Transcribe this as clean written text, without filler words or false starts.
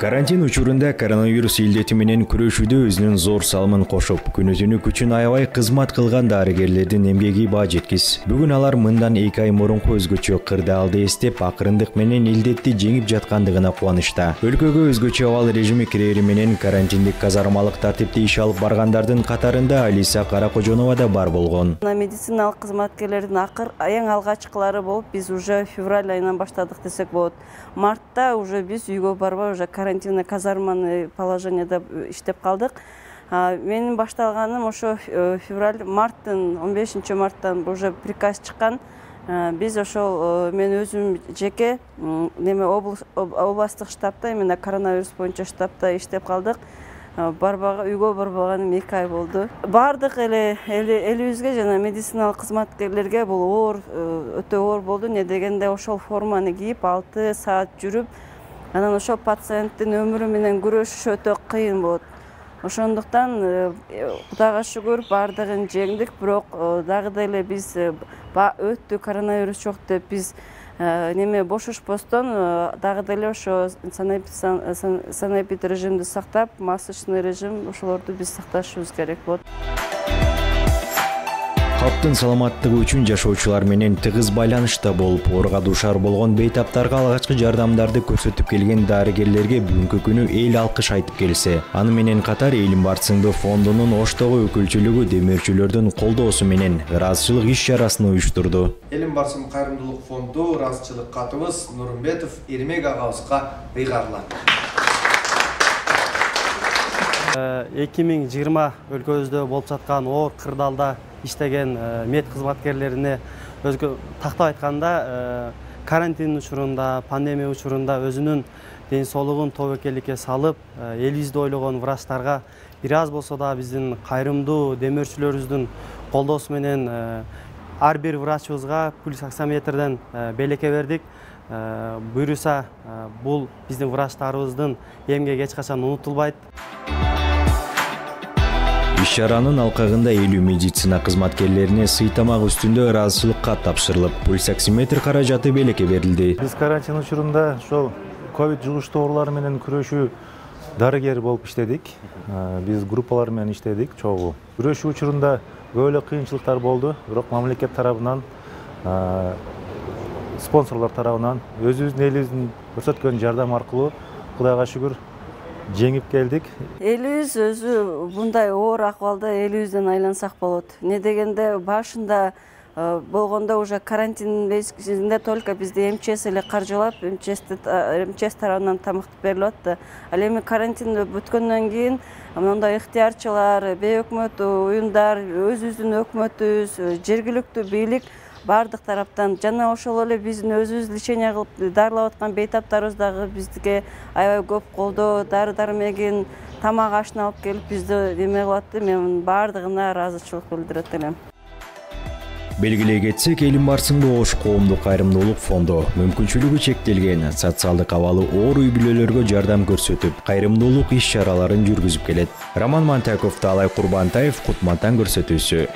Карантин учурунда коронавирус илдети менен күрөшүүдө өзүнүн зор салымын кошуп, күнү-түнү күчүн аябай кызмат кылган дарыгерлердин эмгеги баа жеткис. Бүгүн алар мындан 2 ай мурунку өзгөчө кырдаалды эстеп, акырындык менен илдетти жеңип жаткандыгына кубанычта. Өлкөгө өзгөчө абал режими кирери менен карантиндик казармалык тартипте иш алып баргандардын катарында Алиса Каракожонова да бар болгон. Медициналык кызматкерлердин эң алгачкылары болуп, биз уже февраль айынан баштадык десек болот. Мартта уже биз үйгө барбай уже карантинный казарманы положенияда иштеп калдык. Менин башталганым ошо марттын 15 марттан уже приказ чыккан. Биз ошол мен өзүм жеке областтык штабта, именно коронавирус боюнча штабта иштеп калдык. Үйгө барбаганым 2 ай болду. Бардык элибизге жана медициналык кызматкерлерге бул өтө оор болду. Не дегенде ошол форманы кийип 6 саат жүрүп, анан ошол пациенттин өмүрү менен күрөшүш өтө кыйын болот. Ошондуктан Кудайга шүгүр бардыгын жеңдик, бирок дагы деле биз өттү коронавирус жок деп биз бошошпостон дагы деле ошо санэпид режимди сактап, масочный режим ошолорду биз сакташыбыз керек болот. Калктын саламаттыгы үчүн жашоочулар менен тыгыз байланышта болуп, ооруга дуушар болгон бейтаптарга алгачкы жардамдарды көрсөтүп келген дарыгерлерге бүгүнкү күнү эл алкыш айтып келсе, аны менен катар Элим Барсыңбы фондунун Оштогу өкүлчүлүгү демөөрчүлөрдүн колдоосу менен ыраазычылык иш чарасын уюштурду. Элим Барсың кайрымдуулук фонду ыраазычылык катыбыз Нурумбетов Эрмек агабызга ыйгарылат. 2020 өлкөбүздө болуп жаткан оор кырдаалда иштеген мед кызматкерлерине тактап айтканда карантин учурунда, пандемия учурунда өзүнүн ден соолугун тобокелдикке салып, элибизди ойлогон врачтарга бир аз болсо да биздин кайрымдуу демөөрчүлөрүбүздүн колдоосу менен ар бир врачыбызга пульс оксиметрден белекке бердик. Буюрса, бул биздин врачтарыбыздын эмгеги эч качан унутулбайт. Иш чаранын алкагында 50 медицина кызматкерлерине сый тамак үстүндө ыраазычылык кат тапшырылып, пульс оксиметр каражаты белекке берилди. Биз карантин учурунда ошол ковид жугуштуу оорулар менен күрөшүү дарыгер болуп иштедик. Биз группалар менен иштедик чогуу. Күрөшүү учурунда көп эле кыйынчылыктар болду, бирок мамлекет тарабынан, спонсорлор тарабынан, өзүбүздүн элибиздин көрсөткөн жардам аркылуу Кудайга шүгүр жеңип келдик. Элибиз өзү мындай оор акыбалда элибизден айлансак болот. Не дегенде башында болгондо уже карантин безинде только бизди МЧС эле каржылап, МЧС тарабынан тамак берилип атты. Ал эми карантин бүткөндөн кийин мындай ыктыярчылар, бейөкмөт уюмдар, өзүбүздүн өкмөтүбүз, жергиликтүү бийлик бардык тараптан жана ошол эле биздин өзүбүз лечение кылып дарылап аткан бейтаптарыбыз дагы бизге аябай көп колдоо, дары-дармегин, тамак ашын алып келип бизди кылып атты. Мен бардыгына ыраазычылык билдирет элем. Белгилей кетсек, Элим Барсыңбы Ош коомдук кайрымдуулук фонду мүмкүнчүлүгү чектелген социалдык абалы оор үй бүлөлөргө жардам көрсөтүп, кайрымдуулук иш чараларын жүргүзүп келет. Роман Монтаков, Таалай Курбантаев, Кутмантан көрсөтүүсү.